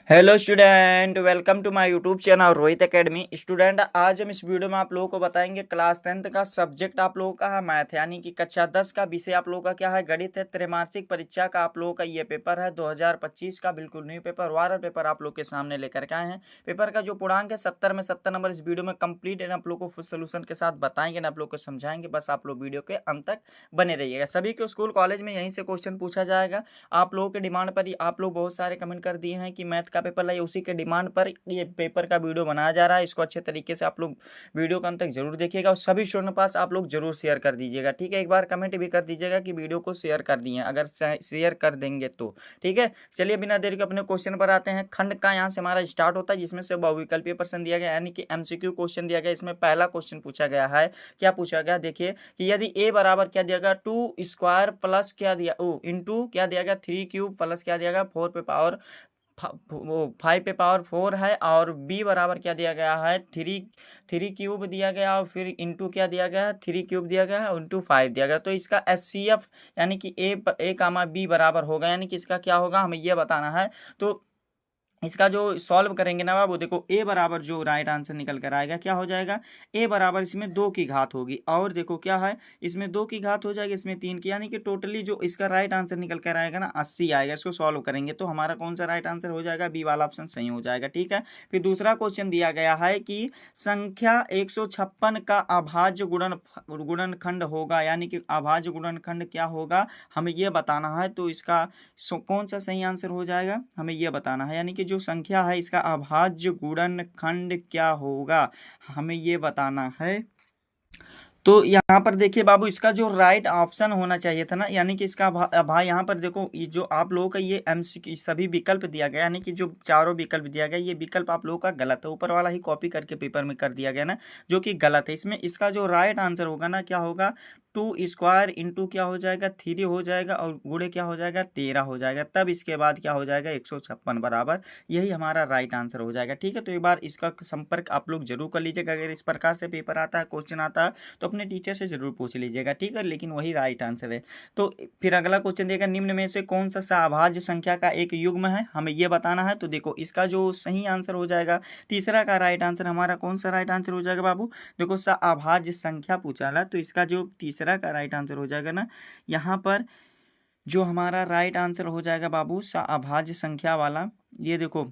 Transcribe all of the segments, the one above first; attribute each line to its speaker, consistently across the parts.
Speaker 1: Hello student, welcome to my YouTube channel Rohit academy. Student, आज हम इस वीडियो में आप लोगों को बताएंगे क्लास 10th का सब्जेक्ट आप लोगों का है मैथ, यानी कि कक्षा 10 का विषय आप लोगों का क्या है, गणित है। त्रैमासिक परीक्षा का आप लोगों का ये पेपर है 2025 का, बिल्कुल न्यू पेपर, वायरल पेपर आप लोग के सामने लेकर के आए हैं। पेपर का जो पूर्णांक है 70 में 70 नंबर इस वीडियो में कंप्लीट है, आप लोग को फुल सोल्यूशन के साथ बताएंगे ना, आप लोग को समझाएंगे। बस आप लोग वीडियो के अंत तक बने रहिएगा। सभी के स्कूल कॉलेज में यहीं से क्वेश्चन पूछा जाएगा। आप लोगों के डिमांड पर ही आप लोग बहुत सारे कमेंट कर दिए हैं कि मैथ का पेपर लाइए, उसी के डिमांड पर ये पेपर का वीडियो बनाया जा रहा है। इसको अच्छे तरीके से आप लोग वीडियो का अंत तक जरूर देखिएगा और सभी स्टूडेंट के पास आप लोग जरूर शेयर कर दीजिएगा, ठीक है। एक बार कमेंट भी कर दीजिएगा कि वीडियो को शेयर कर दिए, अगर शेयर कर देंगे तो, ठीक है। चलिए बिना देरी के अपने क्वेश्चन पर आते हैं। खंड का यहाँ से हमारा स्टार्ट होता है, जिसमें से बहुविकल्पीय प्रश्न दिया गया, यानी कि एमसीक्यू क्वेश्चन दिया गया। इसमें पहला क्वेश्चन पूछा गया है, क्या पूछा गया देखिए, कि यदि ए बराबर क्या दिया गया 2 स्क्वायर प्लस क्या दिया इंटू क्या दिया गया 3 क्यूब प्लस क्या दिया गया 4 पे पावर 5 पे पावर 4 है, और बी बराबर क्या दिया गया है 3 क्यूब दिया गया, और फिर इंटू क्या दिया गया है 3 क्यूब दिया गया है, इंटू 5 दिया गया। तो इसका एचसीएफ यानी कि ए कामा बी बराबर होगा, यानी कि इसका क्या होगा हमें यह बताना है। तो इसका जो सॉल्व करेंगे ना बाबू, देखो ए बराबर जो राइट आंसर निकल कर आएगा क्या हो जाएगा, ए बराबर इसमें 2 की घात होगी, और देखो क्या है इसमें 2 की घात हो जाएगी, इसमें 3 की, यानी कि टोटली जो इसका राइट आंसर निकल कर आएगा ना 80 आएगा। इसको सॉल्व करेंगे तो हमारा कौन सा राइट आंसर हो जाएगा, बी वाला ऑप्शन सही हो जाएगा, ठीक है। फिर दूसरा क्वेश्चन दिया गया है कि संख्या 156 का अभाज्य गुणनखंड होगा, यानी कि अभाज्य गुणनखंड क्या होगा हमें यह बताना है। तो इसका कौन सा सही आंसर हो जाएगा हमें यह बताना है, यानी कि जो संख्या है इसका अभाज्य गुणनखंड क्या होगा हमें ये बताना है। तो यहाँ पर देखिए बाबू, इसका जो राइट ऑप्शन होना चाहिए था ना, यानी कि इसका भाई यहाँ पर देखो, ये जो आप लोगों का ये एमसीक्यू सभी विकल्प दिया गया, यानी कि जो चारों विकल्प दिया गया, ये विकल्प आप लोगों का गलत है, ऊपर वाला ही कॉपी करके पेपर में कर दिया गया ना, जो कि गलत है। इसमें इसका जो राइट आंसर होगा ना क्या होगा, 2 स्क्वायर इंटू क्या हो जाएगा 3 हो जाएगा, और गुणे क्या हो जाएगा 13 हो जाएगा, तब इसके बाद क्या हो जाएगा 156 बराबर, यही हमारा राइट आंसर हो जाएगा, ठीक है। तो एक बार इसका संपर्क आप लोग जरूर कर लीजिएगा। अगर इस प्रकार से पेपर आता है, क्वेश्चन आता है, तो अपने टीचर से जरूर पूछ लीजिएगा, ठीक है, लेकिन वही राइट आंसर है। तो फिर अगला क्वेश्चन देगा, निम्न में से कौन सा अभाज्य संख्या का एक युग्म है हमें यह बताना है। तो देखो इसका जो सही आंसर हो जाएगा, तीसरा का राइट आंसर हमारा कौन सा राइट आंसर हो जाएगा बाबू, देखो अभाज्य संख्या पूछा है, तो इसका जो तीसरा का राइट आंसर हो जाएगा ना, यहाँ पर जो हमारा राइट आंसर हो जाएगा बाबू अभाज्य संख्या वाला, ये देखो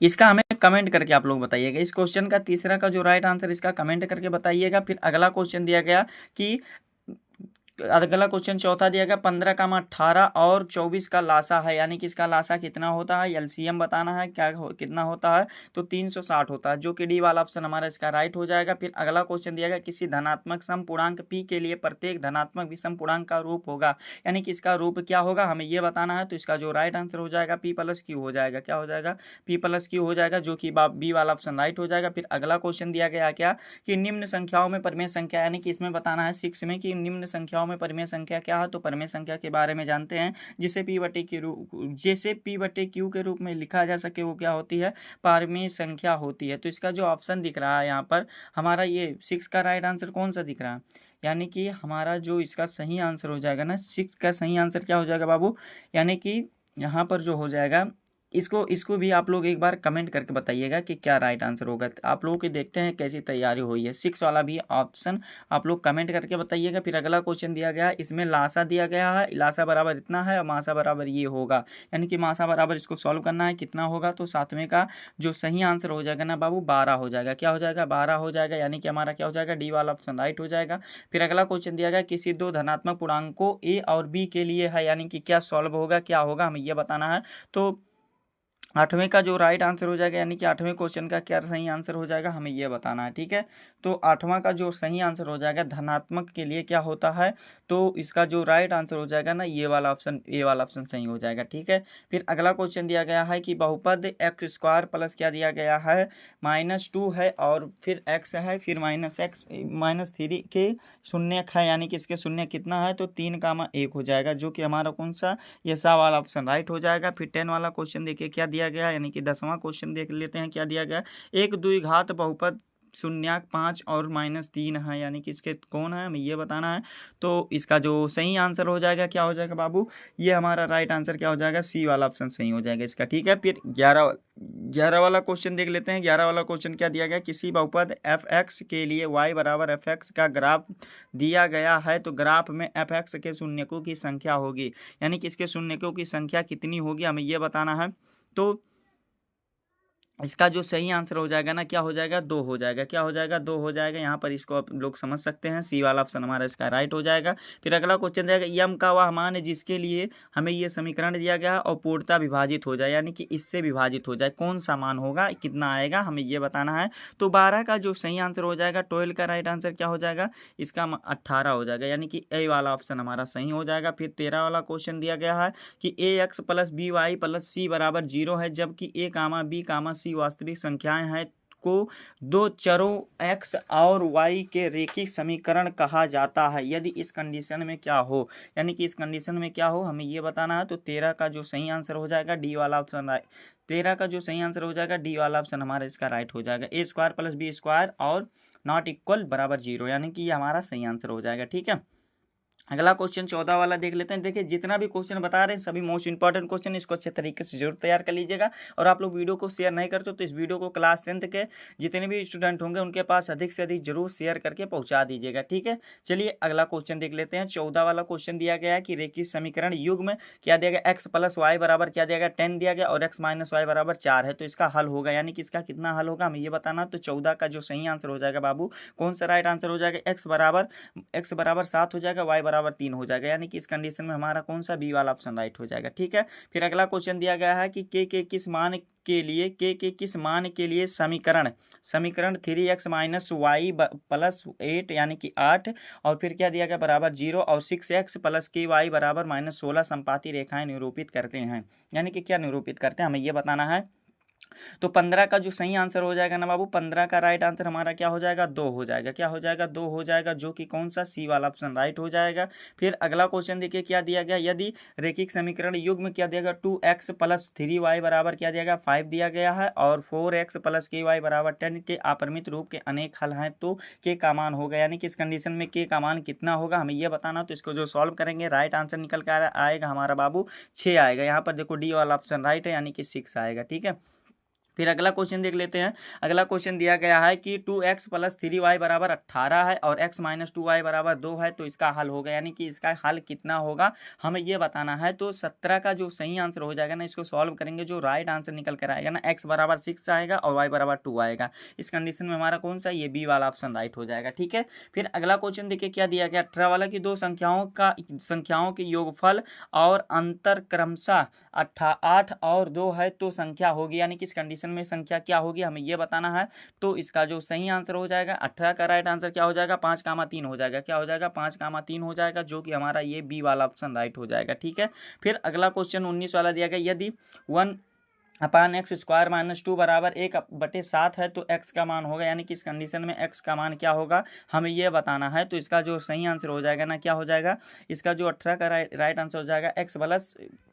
Speaker 1: इसका हमें कमेंट करके आप लोग बताइएगा। इस क्वेश्चन का तीसरा का जो राइट आंसर इसका कमेंट करके बताइएगा। फिर अगला क्वेश्चन दिया गया कि अगला क्वेश्चन चौथा दिया गया 15 का 18 और 24 का लासा है, यानी कि इसका लासा कितना होता है, एलसीएम बताना है कितना होता है। तो 360 होता है, जो कि डी वाला ऑप्शन हमारा इसका राइट हो जाएगा। फिर अगला क्वेश्चन दिया गया, किसी धनात्मक सम पूर्णांक पी के लिए प्रत्येक धनात्मक विषम पूर्णांक का रूप होगा, यानी कि इसका रूप क्या होगा हमें यह बताना है। तो इसका जो राइट आंसर हो जाएगा पी प्लस क्यू हो जाएगा, क्या हो जाएगा पी प्लस क्यू हो जाएगा, जो कि बी वाला ऑप्शन राइट हो जाएगा। फिर अगला क्वेश्चन दिया गया क्या, कि निम्न संख्याओं में परिमेय संख्या, यानी कि इसमें बताना है 6 में कि निम्न संख्याओं में परिमेय संख्या क्या है। तो परिमेय संख्या के बारे में जानते हैं, जिसे पी बटे क्यू के रूप में लिखा जा सके, वो क्या होती है परिमेय संख्या होती है। तो इसका जो ऑप्शन दिख रहा है यहाँ पर हमारा ये 6 का राइट आंसर कौन सा दिख रहा है, यानी कि हमारा जो इसका सही आंसर हो जाएगा ना 6 का सही आंसर क्या हो जाएगा बाबू, यानी कि यहाँ पर जो हो जाएगा इसको भी आप लोग एक बार कमेंट करके बताइएगा कि क्या राइट आंसर होगा। आप लोगों की देखते हैं कैसी तैयारी हुई है। 6 वाला भी ऑप्शन आप लोग कमेंट करके बताइएगा। फिर अगला क्वेश्चन दिया गया है, इसमें लासा दिया गया है, लासा बराबर इतना है और मासा बराबर ये होगा, यानी कि मासा बराबर इसको सॉल्व करना है कितना होगा। तो सातवें का जो सही आंसर हो जाएगा ना बाबू 12 हो जाएगा, क्या हो जाएगा 12 हो जाएगा, यानी कि हमारा क्या हो जाएगा डी वाला ऑप्शन राइट हो जाएगा। फिर अगला क्वेश्चन दिया गया, किसी दो धनात्मक पूर्णांकों ए और बी के लिए है, यानी कि क्या सॉल्व होगा क्या होगा हमें यह बताना है। तो 8वें का जो राइट आंसर हो जाएगा, यानी कि 8वें क्वेश्चन का क्या सही आंसर हो जाएगा हमें यह बताना है, ठीक है। तो 8वां का जो सही आंसर हो जाएगा धनात्मक के लिए क्या होता है, तो इसका जो राइट आंसर हो जाएगा ना ये वाला ऑप्शन सही हो जाएगा, ठीक है। फिर अगला क्वेश्चन दिया गया है कि बहुपद एक्स स्क्वायर प्लस क्या दिया गया है -2 है, और फिर एक्स है, फिर -3 के शून्य है, यानी कि इसके शून्य कितना है, तो 3, 1 हो जाएगा, जो कि हमारा कौन सा ये सा वाला ऑप्शन राइट हो जाएगा। फिर 10 वाला क्वेश्चन देखिए क्या दिया गया, यानी कि 10वां क्वेश्चन देख लेते हैं क्या दिया गया, एक द्विघात बहुपद 0.5 और -3 है, यानी कि इसके कौन है हमें ये बताना है। तो इसका जो सही आंसर हो जाएगा क्या हो जाएगा बाबू, ये हमारा राइट आंसर क्या हो जाएगा, सी वाला ऑप्शन सही हो जाएगा इसका। ठीक है, फिर 11 वाला क्वेश्चन देख लेते हैं। 11 वाला क्वेश्चन क्या दिया गया, किसी बहुपद एफ एक्स के लिए y बराबर एफ एक्स का ग्राफ दिया गया है तो ग्राफ में एफ एक्स के शून्यकों की संख्या होगी, यानी कि इसके शून्यकों की संख्या कितनी होगी हमें ये बताना है। तो इसका जो सही आंसर हो जाएगा ना, क्या हो जाएगा, 2 हो जाएगा। क्या हो जाएगा, 2 हो जाएगा। यहाँ पर इसको आप लोग समझ सकते हैं, सी वाला ऑप्शन हमारा इसका राइट हो जाएगा। फिर अगला क्वेश्चन दिया गया, यम का वह मान है जिसके लिए हमें ये समीकरण दिया गया है और पूर्णतः विभाजित हो जाए, यानी कि इससे विभाजित हो जाए, कौन सा मान होगा, कितना आएगा, हमें ये बताना है। तो 12 का जो सही आंसर हो जाएगा, 12 का राइट आंसर क्या हो जाएगा, इसका 18 हो जाएगा, यानी कि ए वाला ऑप्शन हमारा सही हो जाएगा। फिर 13 वाला क्वेश्चन दिया गया है कि a x plus b y plus c बराबर 0 है, जबकि ए कामा बी कामा सी वास्तविक संख्याएं हैं को दो चरों x और y के रेखिक समीकरण कहा जाता है यदि इस कंडीशन में क्या हो, यानी कि इस कंडीशन में क्या हो हमें ये बताना है। तो 13 का जो सही आंसर हो जाएगा डी वाला ऑप्शन, 13 का जो सही आंसर हो जाएगा डी वाला ऑप्शन हमारा इसका राइट हो जाएगा। ए स्क्वायर प्लस बी स्क्वायर और नॉट इक्वल बराबर 0, यानी कि ये हमारा सही आंसर हो जाएगा। ठीक है, अगला क्वेश्चन 14 वाला देख लेते हैं। देखिए जितना भी क्वेश्चन बता रहे हैं सभी मोस्ट इंपॉर्टेंट क्वेश्चन, इसको अच्छे तरीके से जरूर तैयार कर लीजिएगा। और आप लोग वीडियो को शेयर नहीं करते तो इस वीडियो को क्लास 10th के जितने भी स्टूडेंट होंगे उनके पास अधिक से अधिक जरूर शेयर करके पहुंचा दीजिएगा। ठीक है, चलिए अगला क्वेश्चन देख लेते हैं। 14 वाला क्वेश्चन दिया गया है कि रेखिक समीकरण युग में क्या दिया गया, एक्स प्लस वाई बराबर क्या दिया गया 10 दिया गया और एक्स माइनस वाई बराबर 4 है, तो इसका हल होगा, यानी कि इसका कितना हल होगा हमें ये बताना। तो 14 का जो सही आंसर हो जाएगा बाबू, कौन सा राइट आंसर हो जाएगा, एक्स बराबर 7 हो जाएगा, वाई बराबर 3 हो जाएगा, यानी कि इस कंडीशन में हमारा कौन सा बी वाला ऑप्शन राइट हो जाएगा। ठीक है, फिर अगला क्वेश्चन दिया गया है कि के किस मान के लिए समीकरण 3x माइनस वाई प्लस 8 यानी कि 8 और फिर क्या दिया गया बराबर 0 और 6x प्लस के वाई बराबर -16 संपाती रेखाएं निरूपित करते हैं, यानी कि क्या निरूपित करते हैं हमें ये बताना है। तो 15 का जो सही आंसर हो जाएगा ना बाबू, 15 का राइट आंसर हमारा क्या हो जाएगा, 2 हो जाएगा। क्या हो जाएगा, 2 हो जाएगा, जो कि कौन सा सी वाला ऑप्शन राइट हो जाएगा। फिर अगला क्वेश्चन देखिए क्या दिया गया, यदि रेखिक समीकरण युग में क्या दिया गया 2x प्लस 3y बराबर क्या दिया गया 5 दिया गया है और 4x प्लस के वाई बराबर 10 के अपरिमित रूप के अनेक हल हैं तो के का मान होगा, यानी कि इस कंडीशन में के का मान कितना होगा हमें यह बताना। तो इसको जो सॉल्व करेंगे राइट आंसर निकल कर आएगा हमारा बाबू 6 आएगा। यहाँ पर देखो डी वाला ऑप्शन राइट है, यानी कि 6 आएगा। ठीक है, फिर अगला क्वेश्चन देख लेते हैं। अगला क्वेश्चन दिया गया है कि 2x प्लस 3y बराबर 18 है और x माइनस 2y बराबर 2 है, तो इसका हल होगा, यानी कि इसका हल कितना होगा हमें ये बताना है। तो 17 का जो सही आंसर हो जाएगा ना, इसको सॉल्व करेंगे जो राइट आंसर निकल कर आएगा ना, x बराबर 6 आएगा और y बराबर 2 आएगा। इस कंडीशन में हमारा कौन सा, ये बी वाला ऑप्शन राइट हो जाएगा। ठीक है, फिर अगला क्वेश्चन देखिए क्या दिया गया, 18 वाला की दो संख्याओं के योगफल और अंतर क्रमशः 8 और 2 है तो संख्या होगी, यानी कि इस कंडीशन में संख्या क्या होगी हमें यह बताना है। तो इसका जो सही आंसर हो जाएगा 18 का राइट आंसर क्या हो जाएगा 5,3 हो जाएगा। क्या हो जाएगा 5,3 हो जाएगा, जो कि हमारा ये बी वाला ऑप्शन राइट हो जाएगा। ठीक है, फिर अगला क्वेश्चन 19 वाला दिया गया, यदि 1/x² माइनस 2 बराबर 1/7 है तो x का मान होगा, यानी कि इस कंडीशन में x का मान क्या होगा हमें ये बताना है। तो इसका जो सही आंसर हो जाएगा ना, क्या हो जाएगा, इसका जो 18 का राइट आंसर हो जाएगा x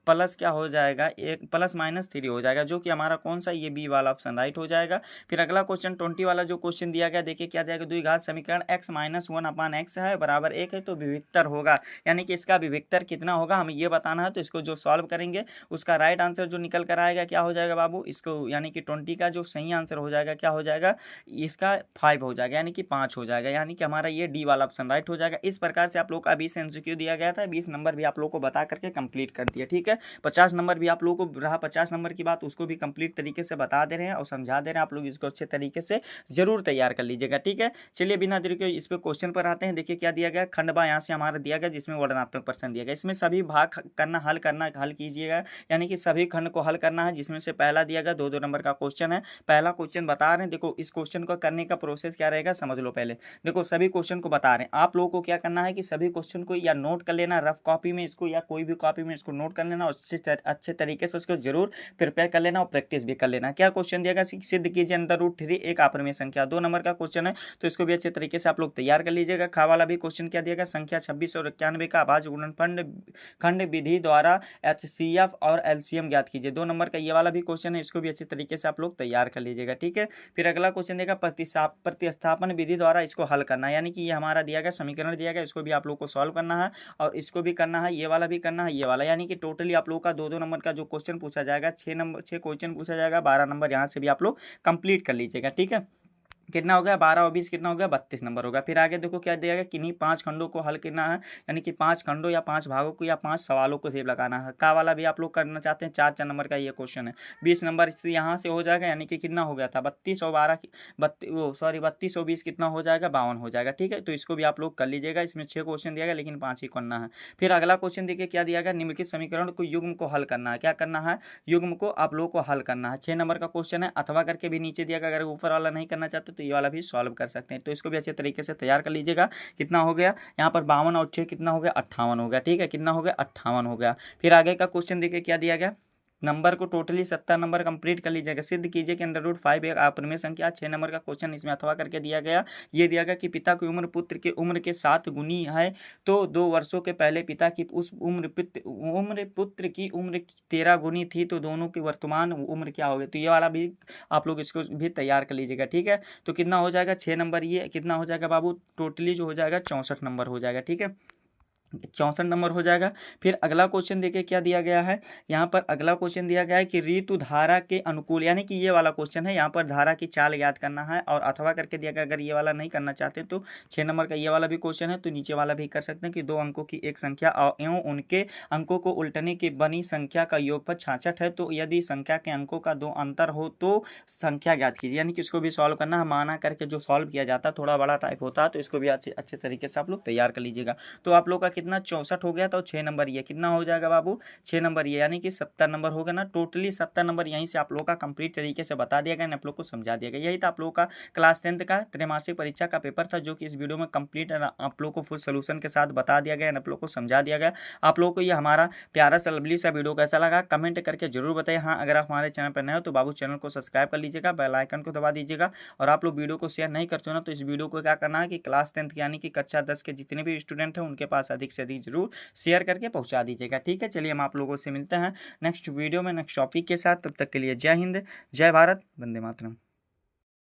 Speaker 1: प्लस क्या हो जाएगा, एक प्लस -3 हो जाएगा, जो कि हमारा कौन सा, ये बी वाला ऑप्शन राइट हो जाएगा। फिर अगला क्वेश्चन 20 वाला जो क्वेश्चन दिया गया, देखिए क्या दिया गया, द्विघात समीकरण x माइनस 1/x है बराबर 1 है तो विविक्तर होगा, यानी कि इसका विविक्तर कितना होगा हमें ये बताना है। तो इसको जो सॉल्व करेंगे उसका राइट आंसर जो निकल कर आएगा क्या हो जाएगा बाबू, इसको यानी कि 20 का जो सही आंसर हो जाएगा क्या हो जाएगा, इसका 5 हो जाएगा, यानी कि 5 हो जाएगा, यानी कि हमारा ये डी वाला ऑप्शन राइट हो जाएगा। इस प्रकार से आप लोग का 20 MCQ दिया गया था, 20 नंबर भी आप लोग को बता करके कंप्लीट कर दिया। ठीक है, 50 नंबर भी आप लोगों को रहा, 50 नंबर की बात उसको भी कंप्लीट तरीके से बता दे रहे हैं और समझा दे रहे हैं, आप लोग इसको अच्छे तरीके से जरूर तैयार कर लीजिएगा। ठीक है, चलिए बिना देरी के इस पे क्वेश्चन पर आते हैं। देखिए क्या दिया गया, खंडवा यहाँ से हमारा दिया गया जिसमें वर्णनात्मक प्रश्न दिया गया, इसमें सभी भाग करना हल कीजिएगा, यानी कि सभी खंड को हल करना है, जिसमें से पहला दिया गया 2-2 नंबर का क्वेश्चन है। पहला क्वेश्चन बता रहे हैं, देखो इस क्वेश्चन को करने का प्रोसेस क्या रहेगा समझ लो। पहले देखो सभी क्वेश्चन को बता रहे हैं, आप लोगों को क्या करना है कि सभी क्वेश्चन को या नोट कर लेना रफ कॉपी में इसको, या कोई भी कॉपी में इसको नोट कर लेना, लेना और अच्छे तरीके से उसको जरूर प्रिपेयर कर लेना और प्रैक्टिस भी कर लेना। क्या क्वेश्चन दिया गया, सिद्ध कीजिए √3 एक अपरिमेय संख्या। 2 नंबर का क्वेश्चन है, तो इसको भी अच्छे तरीके से आप लोग तैयार कर लीजिएगा। खा वाला भी क्वेश्चन क्या दिया गया, संख्या 26 और 91 का अभाज्य गुणनफल खंड विधि द्वारा HCF और LCM ज्ञात कीजिए। 2 नंबर का ये वाला भी क्वेश्चन है, इसको भी अच्छे तरीके से आप लोग तैयार कर लीजिएगा। ठीक है, फिर अगला क्वेश्चन देगा प्रतिस्थापन विधि द्वारा इसको हल करना, यानी कि ये हमारा दिया गया समीकरण दिया गया, इसको भी आप लोग को सॉल्व करना है और इसको भी करना है, ये वाला भी करना है, ये वाला, यानी कि टोटली आप लोग का 2-2 नंबर का जो क्वेश्चन पूछा जाएगा, 6 क्वेश्चन पूछा जाएगा, 12 नंबर यहाँ से भी आप लोग कंप्लीट कर लीजिएगा। ठीक है, कितना हो गया 12 और 20 कितना हो गया 32 नंबर होगा। फिर आगे देखो क्या दिया गया, किन्हीं 5 खंडों को हल करना है, यानी कि 5 खंडों या 5 भागों को या 5 सवालों को सेव लगाना है। का वाला भी आप लोग करना चाहते हैं, 4 नंबर का ये क्वेश्चन है। 20 नंबर से यहाँ से हो जाएगा, यानी कि कितना हो गया था 32 और 12 32 और 20 कितना हो जाएगा 52 हो जाएगा। ठीक है, तो इसको भी आप लोग कर लीजिएगा। इसमें 6 क्वेश्चन दिया गया लेकिन 5 ही करना है। फिर अगला क्वेश्चन देखिए क्या दिया गया, निम्नलिखित समीकरण को युग्म को हल करना है। क्या करना है, युग्म को आप लोग को हल करना है। 6 नंबर का क्वेश्चन है, अथवा करके भी नीचे दिया गया, अगर ऊपर वाला नहीं करना चाहते तो ये वाला भी सॉल्व कर सकते हैं। तो इसको भी अच्छे तरीके से तैयार कर लीजिएगा। कितना हो गया यहाँ पर 52 और 6 कितना हो गया 58 हो गया। ठीक है, कितना हो गया 58 हो गया। फिर आगे का क्वेश्चन देखिए क्या दिया गया, नंबर को टोटली 70 नंबर कंप्लीट कर लीजिएगा। सिद्ध कीजिए कि √5 एक अपरिमेय संख्या। 6 नंबर का क्वेश्चन इसमें अथवा करके दिया गया, ये दिया गया कि पिता की उम्र पुत्र की उम्र के 7 गुनी है, तो 2 वर्षों के पहले पिता की उस उम्र पुत्र की उम्र 13 गुनी थी, तो दोनों की वर्तमान उम्र क्या होगी। तो ये वाला भी आप लोग इसको भी तैयार कर लीजिएगा। ठीक है, तो कितना हो जाएगा 6 नंबर, ये कितना हो जाएगा बाबू, टोटली जो हो जाएगा 64 नंबर हो जाएगा। ठीक है, 64 नंबर हो जाएगा। फिर अगला क्वेश्चन देखिए क्या दिया गया है, यहाँ पर अगला क्वेश्चन दिया गया है कि ऋतु धारा के अनुकूल, यानी कि ये वाला क्वेश्चन है, यहाँ पर धारा की चाल याद करना है और अथवा करके दिया गया। अगर ये वाला नहीं करना चाहते तो 6 नंबर का ये वाला भी क्वेश्चन है, तो नीचे वाला भी कर सकते हैं कि 2 अंकों की एक संख्या एवं उनके अंकों को उल्टने की बनी संख्या का योगफल 66 है, तो यदि संख्या के अंकों का 2 अंतर हो तो संख्या ज्ञात कीजिए, यानी कि इसको भी सॉल्व करना है। माना करके जो सॉल्व किया जाता है थोड़ा बड़ा टाइप होता है, तो इसको भी अच्छे तरीके से आप लोग तैयार कर लीजिएगा। तो आप लोग का कितना 64 हो गया, तो 6 नंबर ये कितना हो जाएगा बाबू 6 नंबर ये, यानी कि 70 नंबर हो गया ना। टोटली 70 नंबर यहीं से आप लोग का कंप्लीट तरीके से बता दिया गया, आप लोग को समझा दिया गया। यही था आप लोग का क्लास 10th का त्रैमासिक परीक्षा का पेपर था, जो कि इस वीडियो में कंप्लीट आप लोग को फुल सोल्यूशन के साथ बता दिया गया, आप लोग को समझा दिया गया। आप लोग को ये हमारा प्यारा सा लवली सा वीडियो कैसा लगा कमेंट करके जरूर बताइए। हाँ, अगर आप हमारे चैनल पर नए हो तो बाबू चैनल को सब्सक्राइब कर लीजिएगा, बेल आइकन को दबा दीजिएगा। और आप लोग वीडियो को शेयर नहीं करते हो ना, तो इस वीडियो को क्या करना है कि क्लास 10th यानी कि कक्षा 10 के जितने भी स्टूडेंट हैं उनके पास अधिक से अधिक जरूर शेयर करके पहुंचा दीजिएगा। ठीक है, चलिए हम आप लोगों से मिलते हैं नेक्स्ट वीडियो में नेक्स्ट टॉपिक के साथ। तब तक के लिए जय हिंद, जय भारत, वंदे मातरम।